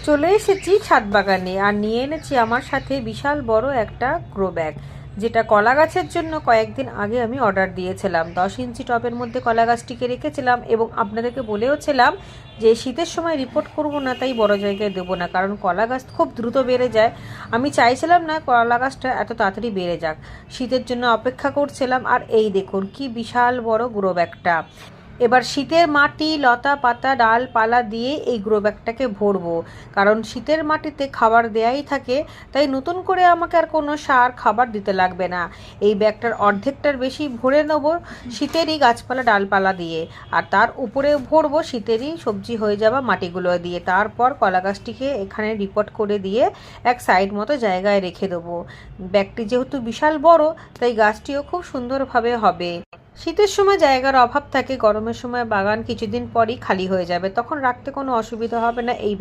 চলে এসেছি ছাদ বাগানে আর নিয়ে এনেছি আমার সাথে বিশাল বড় একটা গ্রো ব্যাগ, যেটা কলা গাছের জন্য কয়েকদিন আগে আমি অর্ডার দিয়েছিলাম। 10 ইঞ্চি টবের মধ্যে কলা গাছটিকে রেখেছিলাম এবং আপনাদেরকে বলেওছিলাম যে শীতের সময় রিপোর্ট করব না, তাই বড় জায়গায় দেবো না, কারণ কলা গাছ খুব দ্রুত বেড়ে যায়। আমি চাইছিলাম না কলা গাছটা এত তাড়াতাড়ি বেড়ে যাক, শীতের জন্য অপেক্ষা করছিলাম। আর এই দেখুন কি বিশাল বড় গ্রো ব্যাগটা। এবার শীতের মাটি, লতা পাতা, ডালপালা দিয়ে এই গ্রো ব্যাগটাকে ভরবো, কারণ শীতের মাটিতে খাবার দেয়াই থাকে, তাই নতুন করে আমাকে আর কোনো সার খাবার দিতে লাগবে না। এই ব্যাগটার অর্ধেকটার বেশি ভরে নেবো শীতেরই গাছপালা ডালপালা দিয়ে, আর তার উপরে ভরবো শীতেরই সবজি হয়ে যাওয়া মাটিগুলো দিয়ে। তারপর কলা গাছটিকে এখানে রিপোর্ট করে দিয়ে এক সাইড মতো জায়গায় রেখে দেবো। ব্যাগটি যেহেতু বিশাল বড়, তাই গাছটিও খুব সুন্দরভাবে হবে। শীতের সময় জায়গার অভাব থাকে, গরমের সময় বাগান কিছুদিন পরই খালি হয়ে যাবে, তখন রাখতে কোনো অসুবিধা হবে না এই